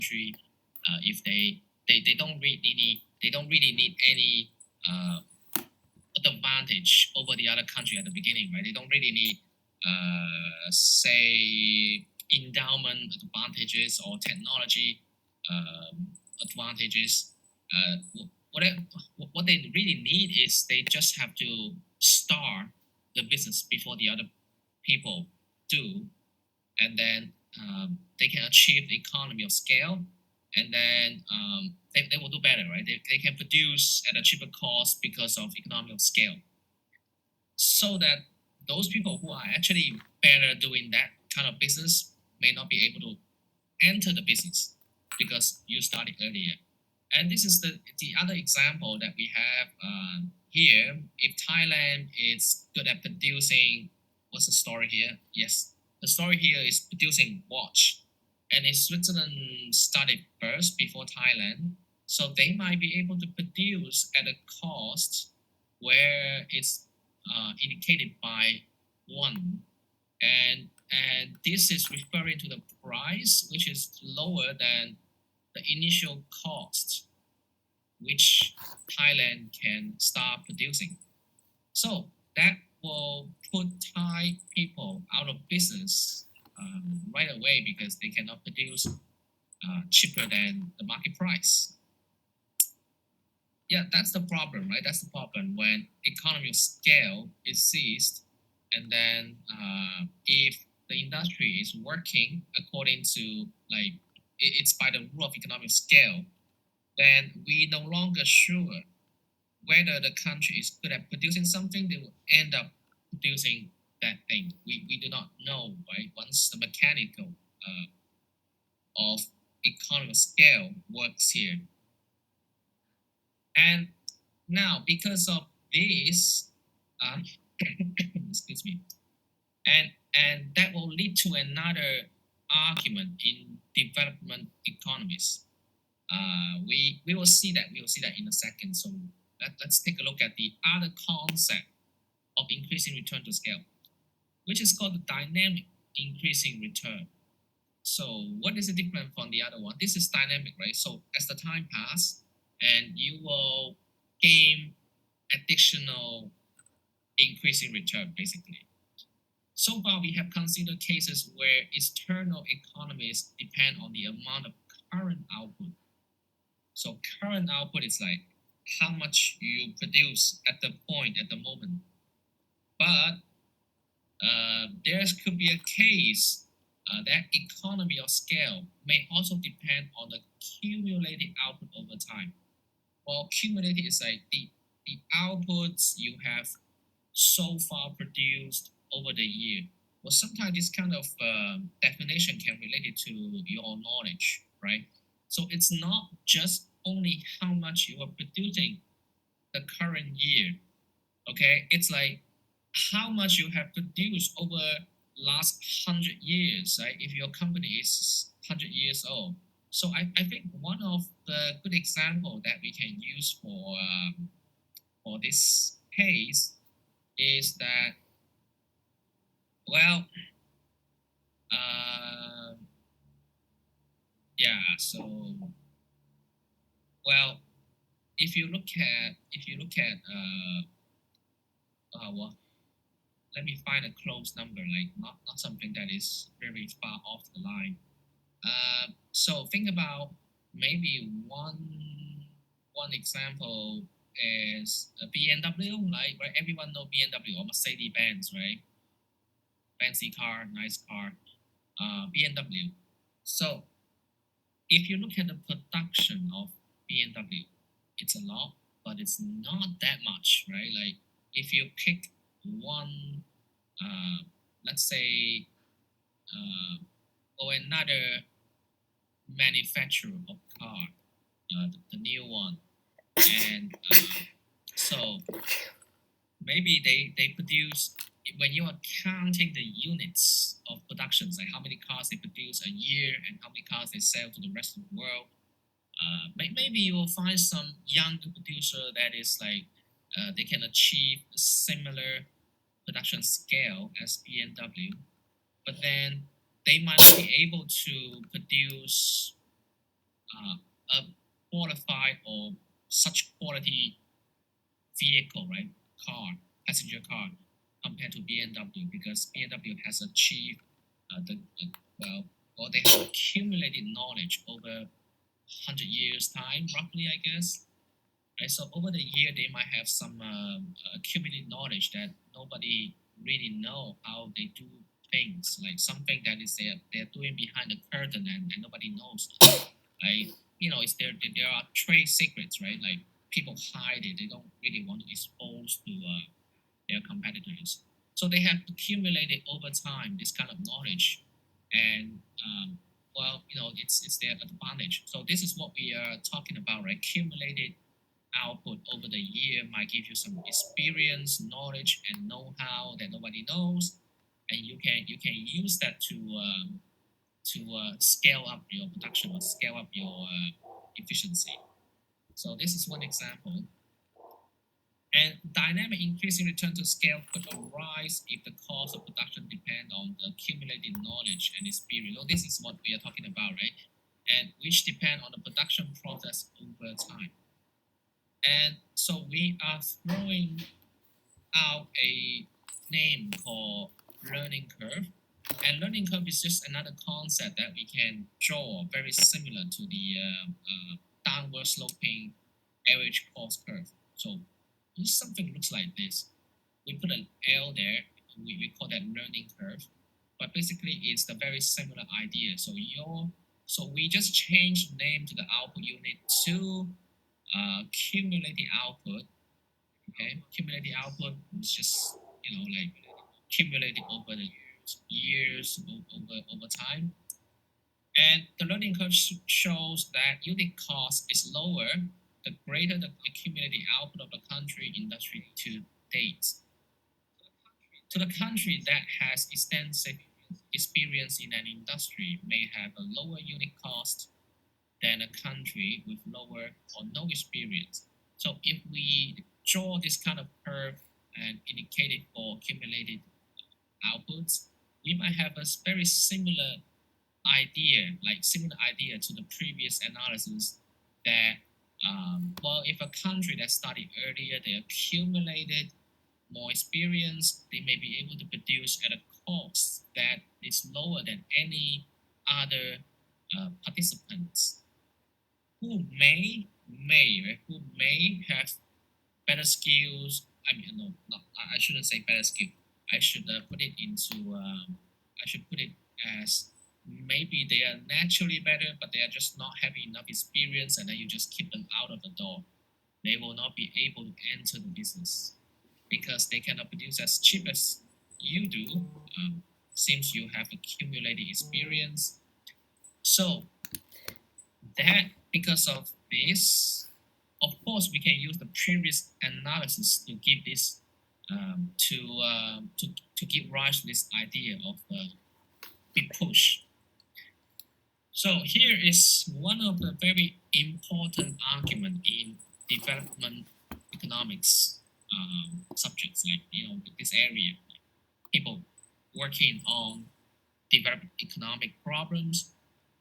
country, if they don't really need any advantage over the other country at the beginning, right? They don't really need say endowment advantages or technology advantages. What, what they really need is they just have to start the business before the other people do, and then they can achieve the economy of scale, and then they will do better, right? They can produce at a cheaper cost because of economy of scale, so that those people who are actually better doing that kind of business may not be able to enter the business because you started earlier. And this is the other example that we have here. If Thailand is good at producing, what's the story here? Yes, the story here is producing watch. And if Switzerland started first before Thailand, so they might be able to produce at a cost where it's indicated by one, and this is referring to the price which is lower than the initial cost which Thailand can start producing. So that will put Thai people out of business right away because they cannot produce cheaper than the market price. Yeah, that's the problem, right? That's the problem when economy of scale is seized, and then if the industry is working according to like it's by the rule of economic scale, then we no longer sure whether the country is good at producing something. They will end up producing that thing. We do not know, right? Once the mechanical of economic scale works here. And now, because of this, excuse me, and that will lead to another argument in development economies. We will see that. We will see that in a second. So let's take a look at the other concept of increasing return to scale, which is called the dynamic increasing return. So what is it different from the other one? This is dynamic, right? So as the time pass, and you will gain additional increasing return, basically. So far, we have considered cases where external economies depend on the amount of current output. So current output is like how much you produce at the point, at the moment. But there could be a case that economy of scale may also depend on the cumulative output over time. Well, cumulative is like the outputs you have so far produced over the year. Well, sometimes this kind of definition can relate it to your knowledge, right? So it's not just only how much you are producing the current year, okay? It's like how much you have produced over last 100 years, right? If your company is 100 years old. So I think one of the good example that we can use for this case is that, well, uh, yeah. So, well, if you look at well, let me find a close number, like not something that is very far off the line. So think about maybe one example is a BMW, like right? Everyone know BMW or Mercedes Benz, right? Fancy car, nice car, BMW. So if you look at the production of BMW, it's a lot, but it's not that much, right? Like if you pick one, let's say, or another manufacturer of car, the new one, and so maybe they produce, when you are counting the units of productions, like how many cars they produce a year and how many cars they sell to the rest of the world, maybe you will find some younger producer that is like they can achieve a similar production scale as BMW, but then they might not be able to produce a qualified or such quality vehicle, right? Car, passenger car, compared to BMW, because BMW has achieved well, or they have accumulated knowledge over 100 years time, roughly, I guess. Right? So over the year, they might have some accumulated knowledge that nobody really know how they do things, like something that is they're doing behind the curtain, and nobody knows. Like, it's there are trade secrets, right? Like, people hide it. They don't really want to expose to their competitors. So they have accumulated over time this kind of knowledge, and it's their advantage. So this is what we are talking about, right? Accumulated output over the year might give you some experience, knowledge, and know-how that nobody knows, and you can use that to scale up your production or scale up your efficiency. So this is one example. And dynamic increasing return to scale could arise if the cost of production depend on the accumulated knowledge and experience. So this is what we are talking about, right? And which depend on the production process over time. And so we are throwing out a name called learning curve. And learning curve is just another concept that we can draw very similar to the downward sloping average cost curve. So something looks like this. We put an L there. We call that learning curve. But basically, it's the very similar idea. So we just change the name to the output unit to cumulative output. Okay, cumulative output is just like cumulative over the years over time. And the learning curve shows that unit cost is lower the greater the cumulative output of the country industry to date. To the country that has extensive experience in an industry may have a lower unit cost than a country with lower or no experience. So if we draw this kind of curve and indicate it for accumulated outputs, we might have a very similar idea to the previous analysis that if a country that started earlier, they accumulated more experience, they may be able to produce at a cost that is lower than any other participants who may have better skills. I mean, no, I shouldn't say better skill. I should put it into. I should put it as maybe they are naturally better, but they are just not having enough experience, and then you just keep them out of the door. They will not be able to enter the business because they cannot produce as cheap as you do. Since you have accumulated experience, so that because of this, of course, we can use the previous analysis to give this to give rise to this idea of big push. So here is one of the very important argument in development economics subjects, like this area. People working on development economic problems,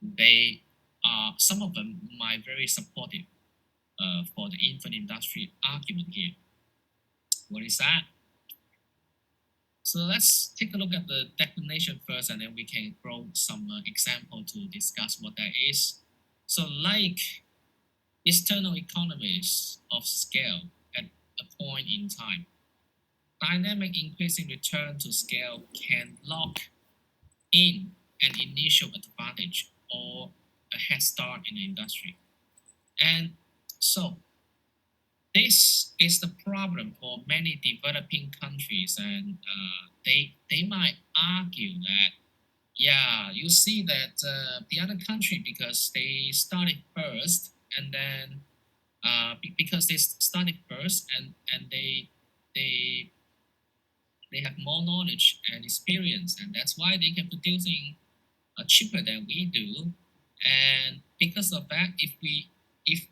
they some of them might very supportive for the infant industry argument here. What is that? So let's take a look at the definition first, and then we can throw some example to discuss what that is. So like external economies of scale at a point in time, dynamic increasing return to scale can lock in an initial advantage or a head start in the industry. And so this is the problem for many developing countries, and they might argue that, yeah, you see that the other country, because they started first, and then because they started first, and they have more knowledge and experience, and that's why they can producing cheaper than we do. And because of that, if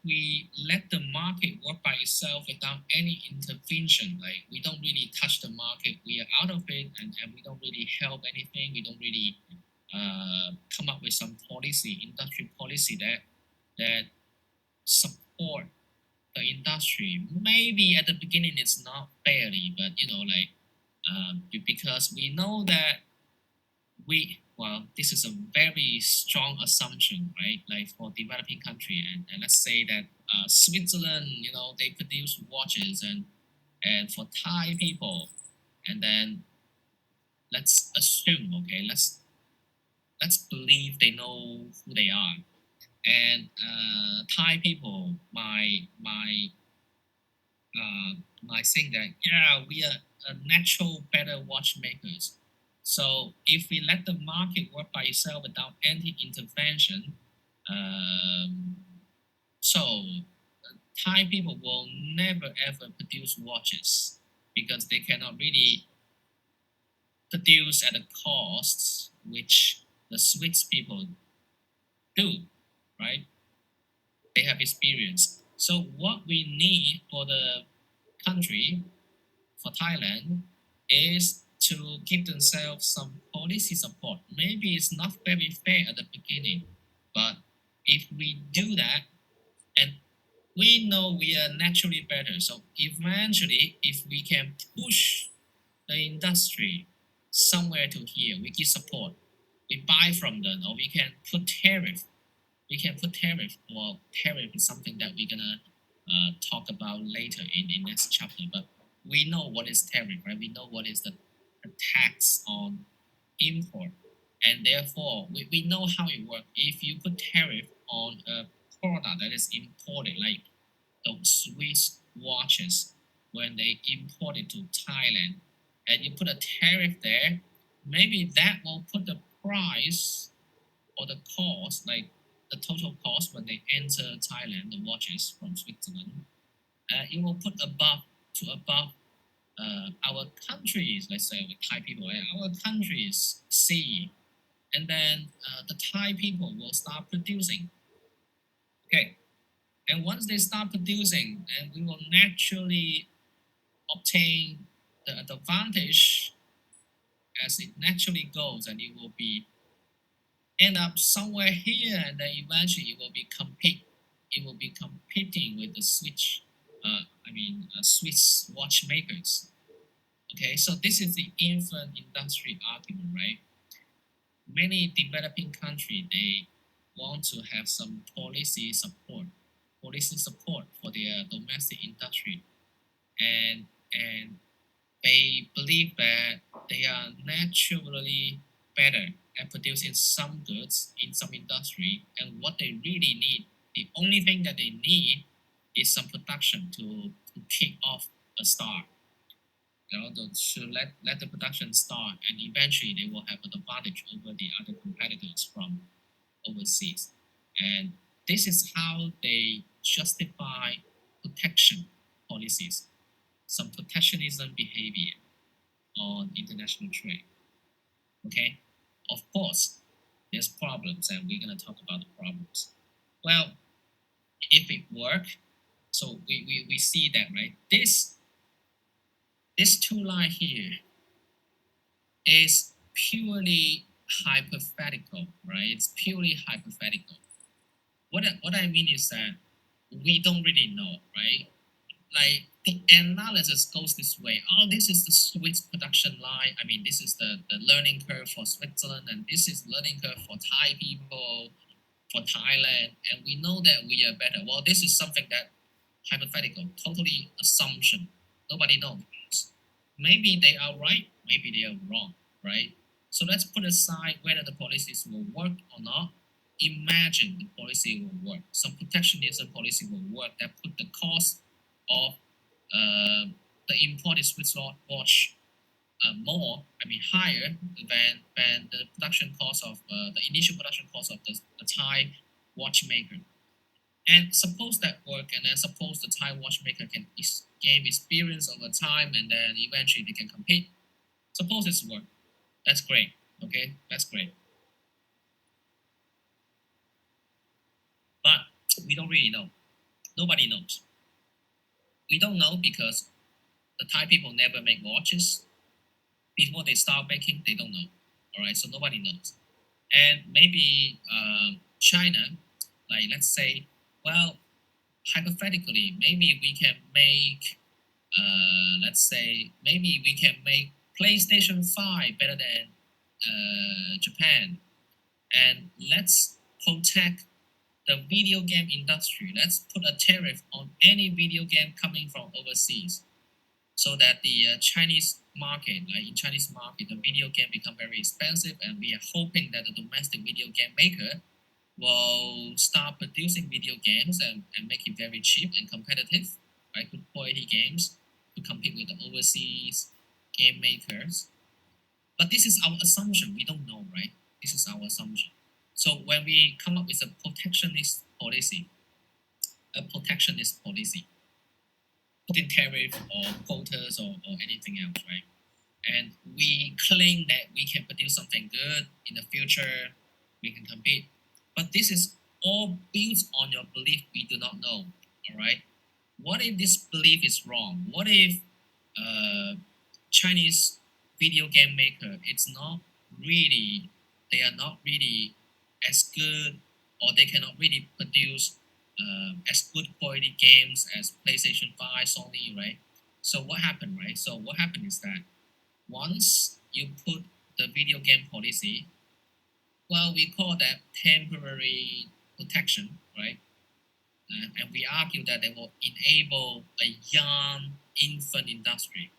we let the market work by itself without any intervention, like we don't really touch the market, we are out of it, and we don't really help anything, we don't really come up with some policy, industry policy that that support the industry. Maybe at the beginning it's not fairly, but because we know that this is a very strong assumption, right? Like for developing country, and let's say that Switzerland, they produce watches, and for Thai people, and then let's assume, okay, let's believe they know who they are, and Thai people might think that yeah, we are a natural better watchmakers. So if we let the market work by itself without any intervention, um, so Thai people will never ever produce watches because they cannot really produce at the costs which the Swiss people do, right? They have experience. So what we need for the country, for Thailand, is to give themselves some policy support. Maybe it's not very fair at the beginning, but if we do that, and we know we are naturally better, so eventually, if we can push the industry somewhere to here, we give support, we buy from them, or we can put tariff. We can put tariff. Well, tariff is something that we're gonna talk about later in next chapter. But we know what is tariff, right? We know what is the tax on import, and therefore we know how it works. If you put tariff on a product that is imported, like those Swiss watches, when they import it to Thailand, and you put a tariff there, maybe that will put the price or the cost, like the total cost when they enter Thailand, the watches from Switzerland, it will put above our countries, let's say with Thai people, our countries see, and then the Thai people will start producing. Okay, and once they start producing, and we will naturally obtain the advantage as it naturally goes, and it will be end up somewhere here, and then eventually it will be competing with the Swiss watchmakers. Okay, so this is the infant industry argument, right? Many developing countries, they want to have some policy support for their domestic industry, and they believe that they are naturally better at producing some goods in some industry, and what they really need, the only thing that they need, is some production to kick off a start. To let the production start, and eventually they will have an advantage over the other competitors from overseas. And this is how they justify protection policies, some protectionism behavior on international trade. Okay, of course, there's problems, and we're gonna talk about the problems. Well, if it work, so we see that, right. This two line here is purely hypothetical, right? It's purely hypothetical. What I mean is that we don't really know, right? Like the analysis goes this way. Oh, this is the Swiss production line. I mean, this is the learning curve for Switzerland, and this is learning curve for Thai people, for Thailand, and we know that we are better. Well, this is something that hypothetical, totally assumption. Nobody knows. Maybe they are right, maybe they are wrong, right? So let's put aside whether the policies will work or not. Imagine the policy will work. Some protectionism policy will work that put the cost of the imported Swiss watch higher than the production cost of the initial production cost of the Thai watchmaker. And suppose that work, and then suppose the Thai watchmaker can gain experience over time, and then eventually they can compete. Suppose it's work. That's great. Okay, that's great. But we don't really know. Nobody knows. We don't know because the Thai people never make watches. Before they start making, they don't know. All right, so nobody knows. And maybe China Like let's say, well, hypothetically, maybe we can make, let's say, maybe we can make PlayStation 5 better than Japan, and let's protect the video game industry. Let's put a tariff on any video game coming from overseas, so that the Chinese market, like in Chinese market, the video game become very expensive, and we are hoping that the domestic video game maker will start producing video games and make it very cheap and competitive, right? Good quality games to compete with the overseas game makers. But this is our assumption. We don't know, right? This is our assumption. So when we come up with a protectionist policy, putting tariff or quotas or anything else, right? And we claim that we can produce something good in the future, we can compete. But this is all built on your belief we do not know. All right. What if this belief is wrong? What if uh, Chinese video game maker it's not really they are not really as good, or they cannot really produce as good quality games as PlayStation 5, Sony, right? So what happened, right? So what happened is that once you put the video game policy, well, we call that temporary protection, right? And we argue that they will enable a young infant industry,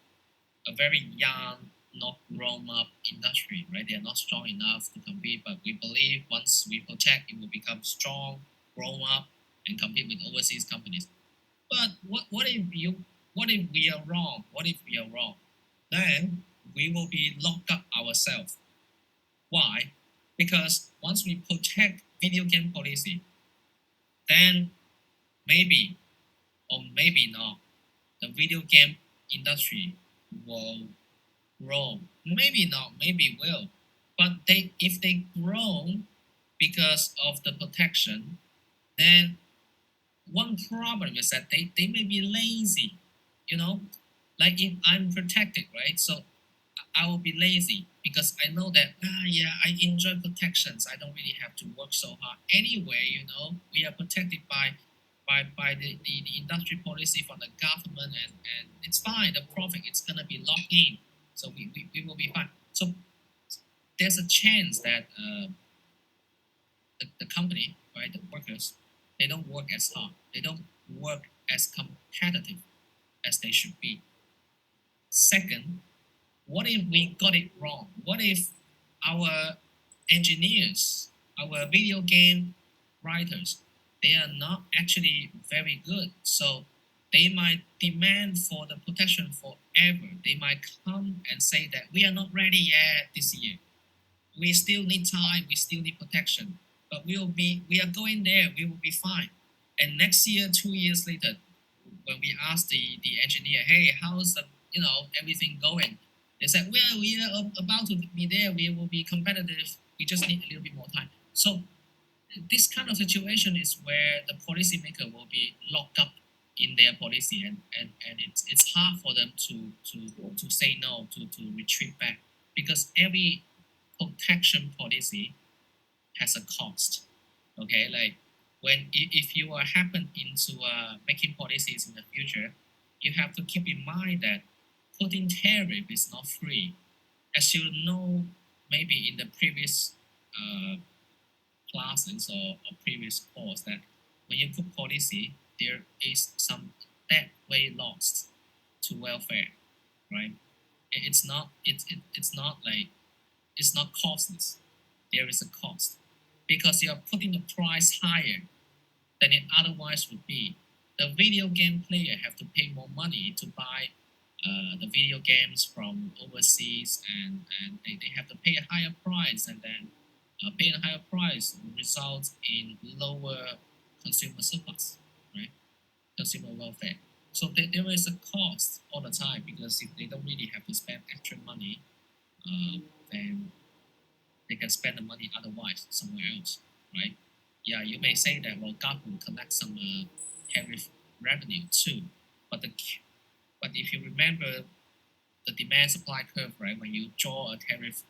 a very young, not grown up industry, right? They are not strong enough to compete, but we believe once we protect, it will become strong, grown up, and compete with overseas companies. But what if we are wrong? What if we are wrong? Then we will be locked up ourselves. Why? Because once we protect video game policy, then maybe or maybe not, the video game industry will grow. Maybe not, maybe will. But if they grow because of the protection, then one problem is that they may be lazy, you know? Like if I'm protected, right? So I will be lazy because I know that yeah, I enjoy protections. I don't really have to work so hard. Anyway, we are protected by the industry policy from the government, and it's fine. The profit is gonna be locked in. So we will be fine. So there's a chance that the company, right, the workers, they don't work as hard. They don't work as competitive as they should be. Second, what if we got it wrong? What if our engineers, our video game writers, they are not actually very good? So they might demand for the protection forever. They might come and say that we are not ready yet this year. We still need time. We still need protection. But we are going there. We will be fine. And next year, 2 years later, when we asked the engineer, hey, how's the everything going? They said, well, we are about to be there. We will be competitive. We just need a little bit more time. So this kind of situation is where the policymaker will be locked up in their policy, and it's hard for them to say no, to retreat back, because every protection policy has a cost. Okay, like if you are happen into making policies in the future, you have to keep in mind that putting tariff is not free. As you know, maybe in the previous uh, classes or previous course, that when you put policy, there is some dead weight lost to welfare, right? It's not like it's not costless. There is a cost because you are putting the price higher than it otherwise would be. The video game player have to pay more money to buy the video games from overseas, and they have to pay a higher price, and then paying a higher price results in lower consumer surplus, right? Consumer welfare. So there is a cost all the time, because if they don't really have to spend extra money, then they can spend the money otherwise somewhere else, right? Yeah, you may say that well, government collect some tariff revenue too, but but if you remember the demand supply curve, right? When you draw a tariff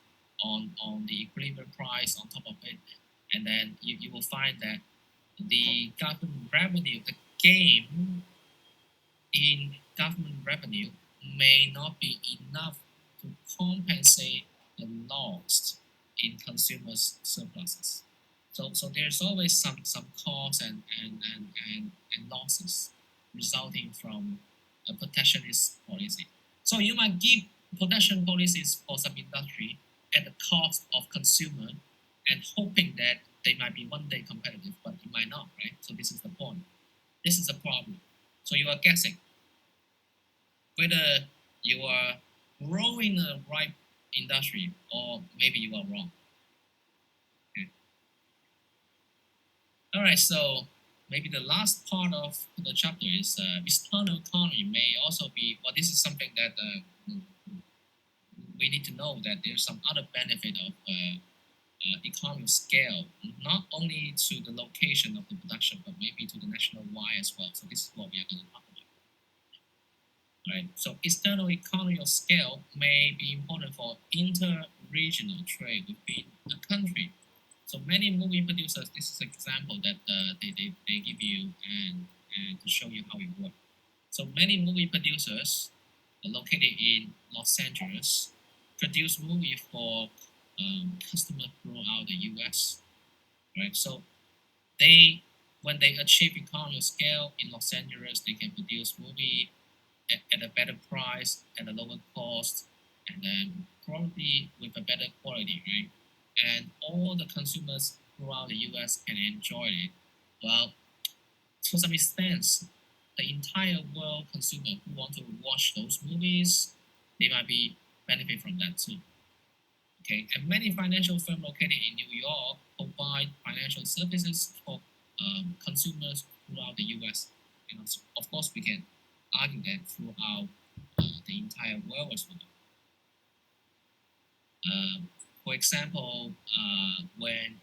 on the equilibrium price on top of it, and then you will find that the government revenue, the gain in government revenue may not be enough to compensate the loss in consumers' surpluses. So there's always some costs and losses resulting from a protectionist policy. So you might give protection policies for some industry at the cost of consumer and hoping that they might be one day competitive, but it might not, right? So this is the point. This is a problem. So you are guessing whether you are growing the right industry or maybe you are wrong. Okay. All right, so maybe the last part of the chapter is external economy may also be, well, this is something that we need to know that there's some other benefit of economy of scale, not only to the location of the production, but maybe to the national Y as well. So this is what we are going to talk about. Right. So external economy of scale may be important for inter-regional trade within a country. So many movie producers, this is an example that they give you and to show you how it works. So many movie producers located in Los Angeles produce movies for customers throughout the US. Right. So they when they achieve economy of scale in Los Angeles, they can produce movie at a better price, at a lower cost, and then probably with a better quality, right? And all the consumers throughout the US can enjoy it. Well, to some extent, the entire world consumer who want to watch those movies, they might be benefit from that too. Okay, and many financial firms located in New York provide financial services for consumers throughout the U.S. So of course, we can argue that throughout the entire world as well. For example, when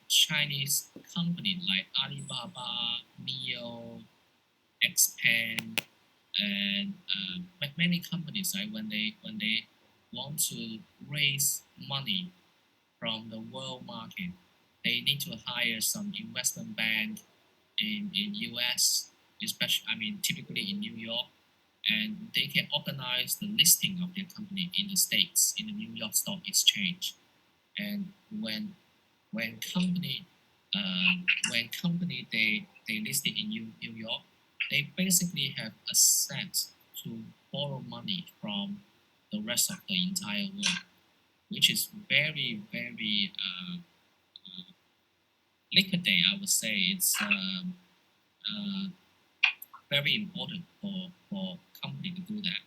Chinese companies like Alibaba, Neo, Xpeng, and many companies, right, when they want to raise money from the world market, they need to hire some investment bank in US, especially typically in New York, and they can organize the listing of their company in the States in the New York Stock Exchange. And when company when company they listed in New York, they basically have access to borrow money from the rest of the entire world, which is very liquidate. I would say it's very important for company to do that.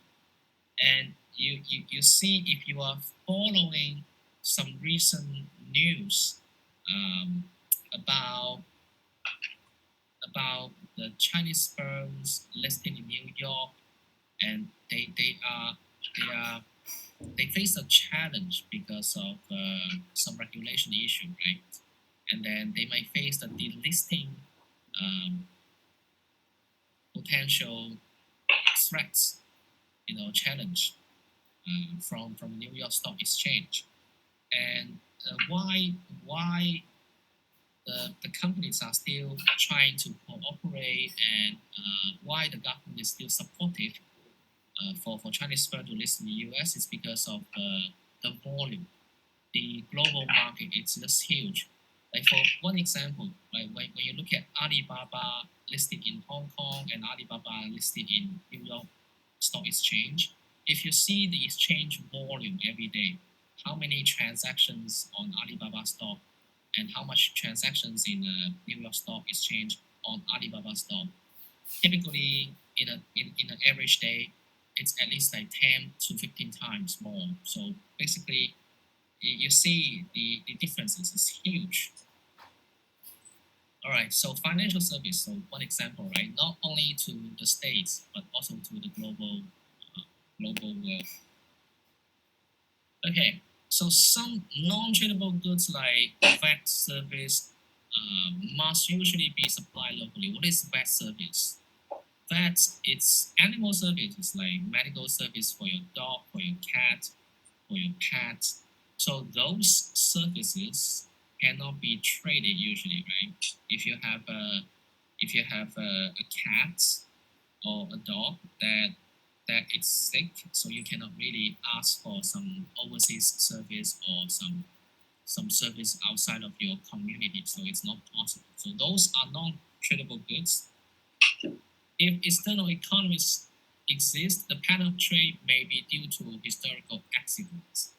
And you see if you are following some recent news um, about the Chinese firms listed in New York, and they face a challenge because of some regulation issue, right? And then they might face the delisting um, potential threats, challenge from New York Stock Exchange. And why the companies are still trying to cooperate, and why the government is still supportive for Chinese firms to list in the US is because of the volume. The global market is just huge. Like for one example, like when you look at Alibaba listed in Hong Kong and Alibaba listed in New York Stock Exchange, if you see the exchange volume every day, how many transactions on Alibaba stock and how much transactions in New York Stock Exchange on Alibaba stock, typically in an average day, it's at least like 10 to 15 times more. So basically, you see the differences is huge. All right, so financial service. So one example, right? Not only to the states but also to the global world. Okay, so some non-tradable goods like vet service must usually be supplied locally. What is vet service? Vet, it's animal services like medical service for your dog, for your cat, for your pet. So those services cannot be traded usually, right? If you have a cat or a dog that is sick, so you cannot really ask for some overseas service or some service outside of your community, so it's not possible. So those are non-tradable goods. If external economies exist, the pattern of trade may be due to historical accidents.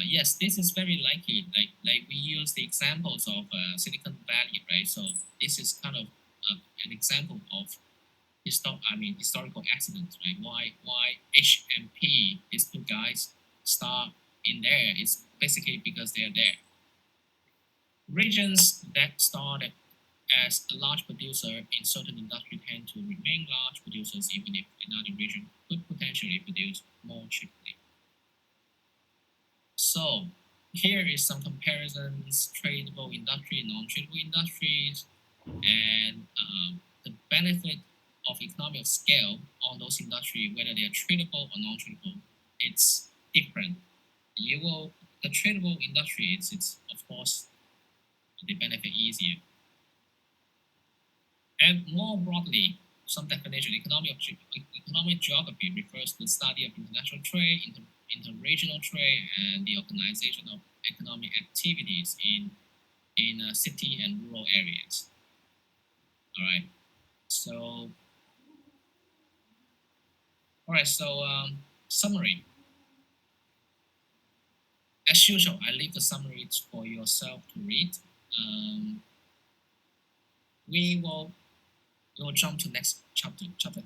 Yes, this is very likely. Like we use the examples of Silicon Valley, right? So this is kind of an example of historical accidents, right? Why H and P, these two guys, start in there? It's basically because they are there. Regions that started as a large producer in certain industry tend to remain large producers even if another region could potentially produce more cheaply. So here is some comparisons: tradable industry, non-tradable industries, and the benefit of economy of scale on those industries, whether they are tradable or non-tradable, it's different. The tradable industry, it's of course the benefit easier. And more broadly, some definition: economic geography refers to the study of international trade, interregional trade, and the organization of economic activities in city and rural areas. All right. So, summary. As usual, I leave the summary for yourself to read. Um, we will jump to next chapter, chapter 8.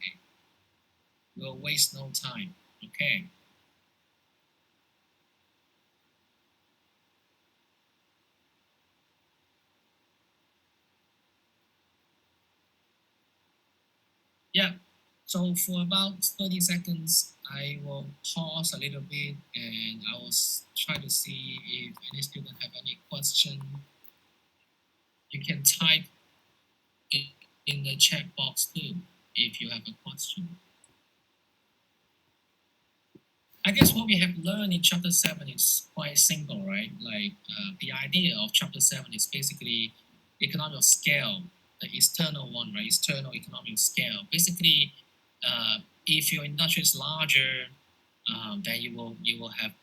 We'll waste no time. Okay. Yeah. So for about 30 seconds, I will pause a little bit and I will try to see if any student have any question. You can type it in the chat box too if you have a question. I guess what we have learned in chapter 7 is quite simple, right? Like the idea of chapter 7 is basically economic scale, the external one, right? External economic scale. Basically, if your industry is larger, then you will have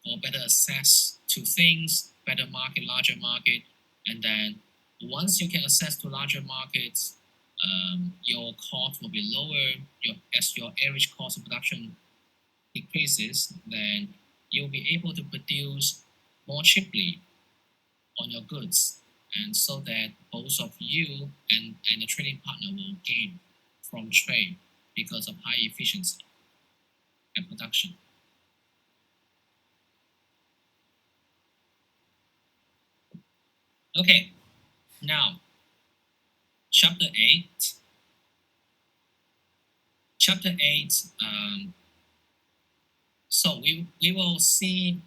more better access to things, better market, larger market, and then once you can access to larger markets, your cost will be lower. As your average cost of production decreases, then you'll be able to produce more cheaply on your goods, and so that both of you and the trading partner will gain from trade because of high efficiency and production. Okay, now chapter 8. Chapter 8, so we will see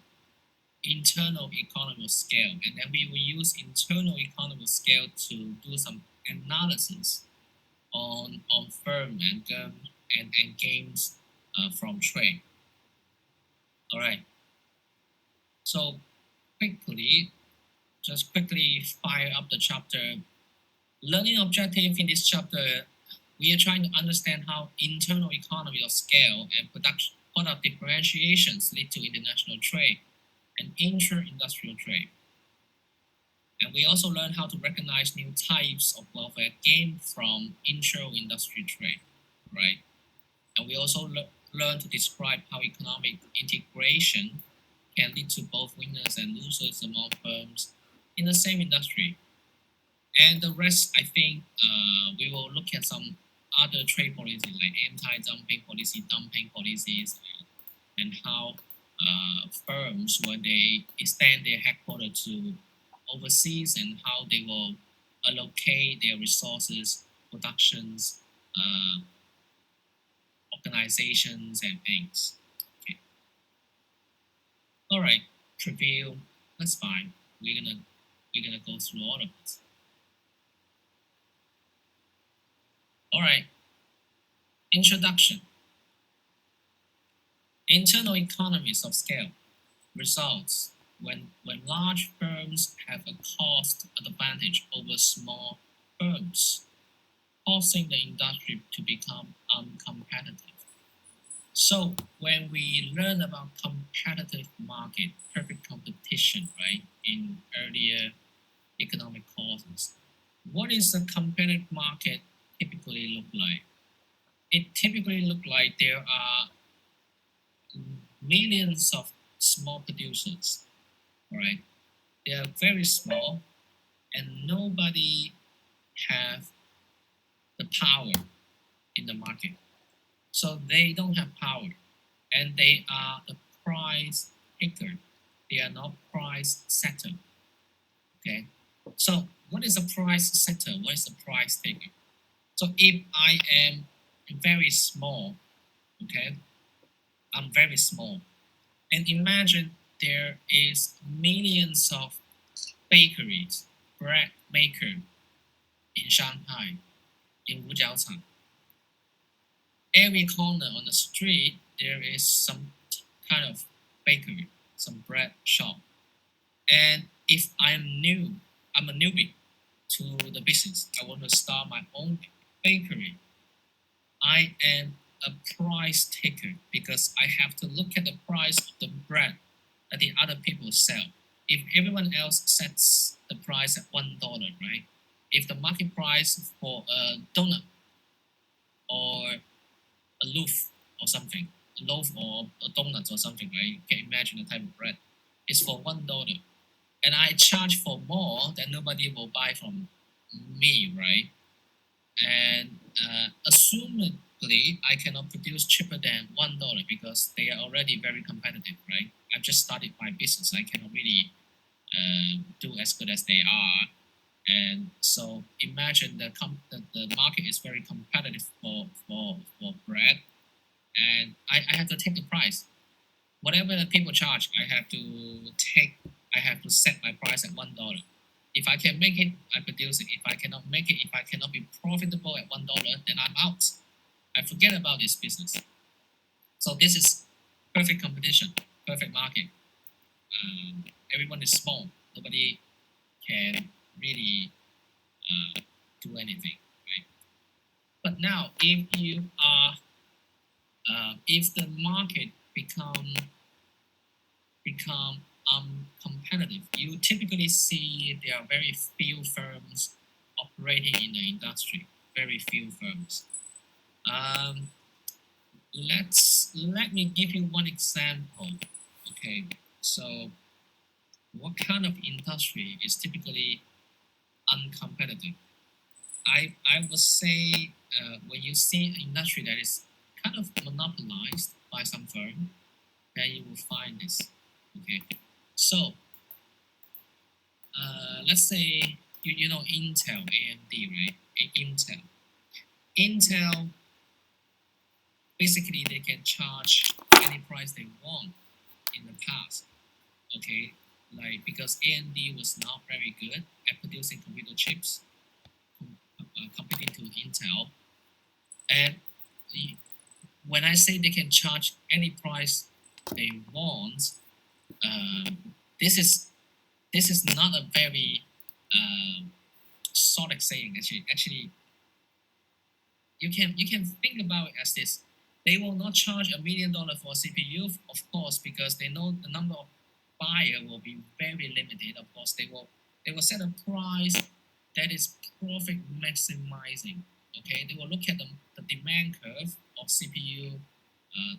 internal economy of scale, and then we will use internal economy of scale to do some analysis on firm and gains from trade. All right. So quickly, just quickly fire up the chapter. Learning objective in this chapter, we are trying to understand how internal economy of scale and product differentiations lead to international trade and intra-industrial trade. And we also learn how to recognize new types of welfare gained from intra-industrial trade, right? And we also learn to describe how economic integration can lead to both winners and losers among firms in the same industry. And the rest, I think, we will look at some other trade policies like anti-dumping policy, dumping policies, and how firms, when they extend their headquarters to overseas, and how they will allocate their resources, productions, organizations, and things. Okay. All right, preview. That's fine. We're gonna go through all of this. All right. Introduction. Internal economies of scale. Results. when large firms have a cost advantage over small firms, causing the industry to become uncompetitive. So when we learn about competitive market, perfect competition, right, in earlier economic courses, what is a competitive market typically look like? It typically look like there are millions of small producers, right? They are very small, and nobody have the power in the market. So they don't have power, and they are the price taker. They are not price setter. Okay. So what is a price setter? What is a price taker? So if I am very small, okay, I'm very small, and imagine there is millions of bakeries, bread maker in Shanghai, in Wujiaocang. Every corner on the street there is some kind of bakery, some bread shop. And if I'm a newbie to the business, I want to start my own bakery, I am a price taker because I have to look at the price of the bread that the other people sell. If everyone else sets the price at $1, right? If the market price for a donut or a loaf or something, a loaf or a donut or something, right? You can imagine the type of bread. It's for $1, and I charge for more, then nobody will buy from me, right? And assumedly, I cannot produce cheaper than $1 because they are already very competitive, right? I've just started my business. I cannot really do as good as they are. And so imagine the market is very competitive for bread, and I have to take the price. Whatever the people charge, I have to set my price at $1. If I can make it, I produce it. If I cannot make it, if I cannot be profitable at $1, then I'm out. I forget about this business. So this is perfect competition, perfect market. Everyone is small. Nobody can really do anything, right? But now, if the market become competitive, you typically see there are very few firms operating in the industry. Very few firms. Um, let me give you one example. Okay, so what kind of industry is typically uncompetitive? I would say when you see an industry that is kind of monopolized by some firm, then you will find this. Okay, so let's say you know Intel, AMD, right? Intel basically they can charge any price they want in the past. Okay, like because AMD was not very good at producing computer chips, competing to Intel, and when I say they can charge any price they want, um, this is this is not a very solid saying. Actually, you can think about it as this: they will not charge $1 million for a CPU, of course, because they know the number of buyer will be very limited. Of course, they will set a price that is profit maximizing. Okay, they will look at the demand curve of CPU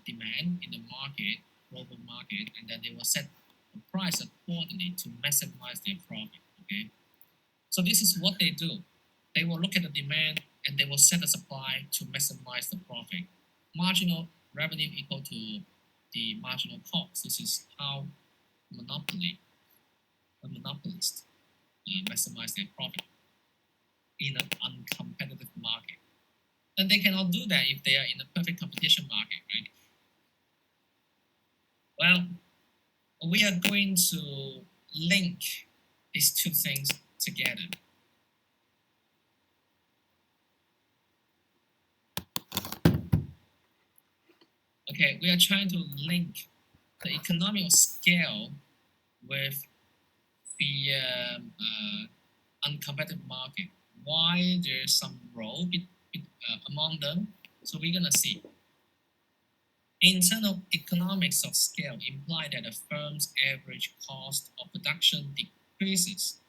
demand in the market, global market, and then they will set the price accordingly to maximize their profit. Okay, so this is what they do. They will look at the demand and they will set the supply to maximize the profit. Marginal revenue equal to the marginal cost. This is how a monopolist maximize their profit in an uncompetitive market. And they cannot do that if they are in a perfect competition market, right? Well, we are going to link these two things together. Okay, we are trying to link the economy of scale with the uncompetitive market. Why there's some role among them? So we're gonna see. Internal economics of scale imply that a firm's average cost of production decreases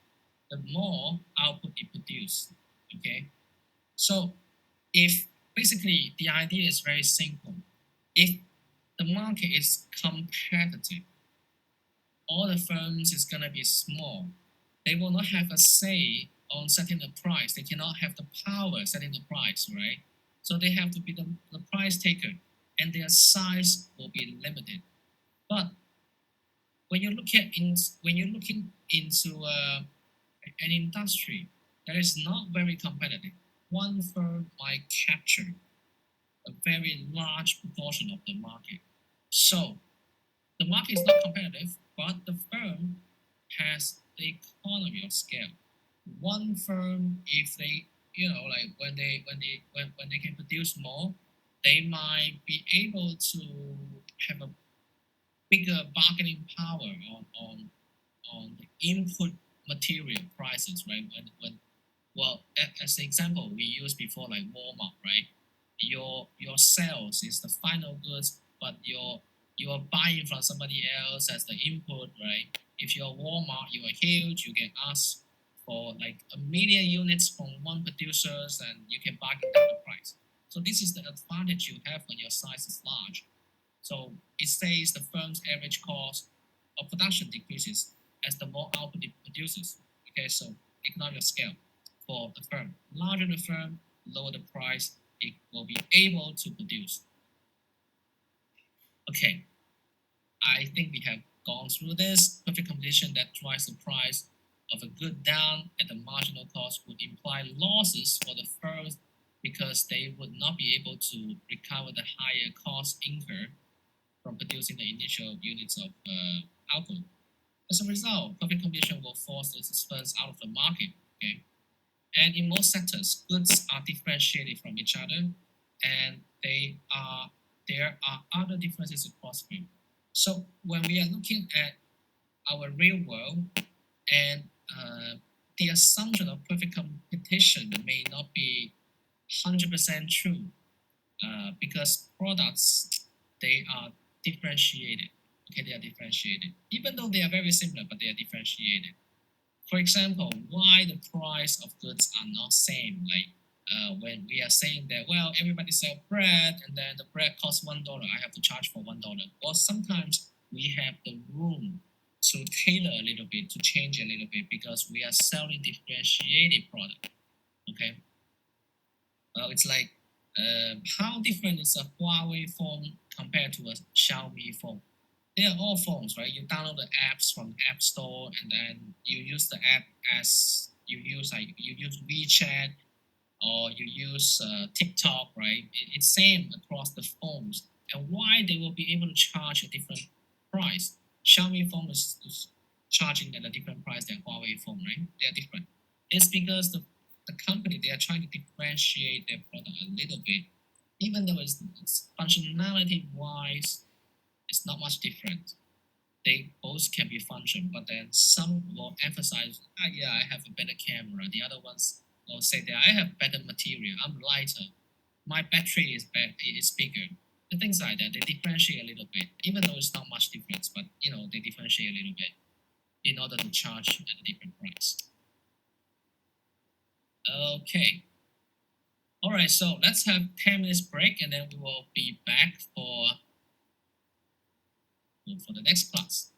the more output it produces. Okay, so if basically the idea is very simple, if the market is competitive, all the firms is gonna be small. They will not have a say on setting the price. They cannot have the power setting the price, right? So they have to be the price taker, and their size will be limited. But when you look at when you're looking into an industry that is not very competitive, one firm might capture a very large proportion of the market. So the market is not competitive, but the firm has the economy of scale. One firm, if they, like when they can produce more, they might be able to have a bigger bargaining power on the input material prices, right? When well, as an example, we used before like Walmart, right? Your sales is the final goods, but you are buying from somebody else as the input, right? If you're Walmart, you are huge, you can ask for like 1 million units from one producers, and you can bargain down the price. So this is the advantage you have when your size is large. So it says the firm's average cost of production decreases as the more output it produces. Okay, so economy of scale for the firm. Larger the firm, lower the price it will be able to produce. Okay, I think we have gone through this. Perfect competition that drives the price of a good down at the marginal cost would imply losses for the firms because they would not be able to recover the higher cost incurred from producing the initial units of output. As a result, perfect competition will force those firms out of the market. Okay, and in most sectors, goods are differentiated from each other, and there are other differences across them. So when we are looking at our real world, and the assumption of perfect competition may not be 100% true, because products, they are differentiated. Okay, they are differentiated, even though they are very similar, but they are differentiated. For example, why the price of goods are not same? Like when we are saying that, well, everybody sell bread, and then the bread costs $1, I have to charge for $1. Well, sometimes we have the room to tailor a little bit, to change a little bit, because we are selling differentiated product. Okay. Well, it's like how different is a Huawei phone compared to a Xiaomi phone? They are all phones, right? You download the apps from the App Store, and then you use the app as you use WeChat, or you use TikTok, right? It's same across the phones. And why they will be able to charge a different price? Xiaomi phone is charging at a different price than Huawei phone, right? They are different. It's because the company, they are trying to differentiate their product a little bit, even though it's functionality wise, it's not much different. They both can be function, but then some will emphasize, yeah, I have a better camera. The other ones will say that I have better material. I'm lighter. My battery is bigger. And things like that. They differentiate a little bit, even though it's not much difference. But they differentiate a little bit in order to charge at a different price. Okay. All right. So let's have 10 minutes break, and then we will be back for the next class.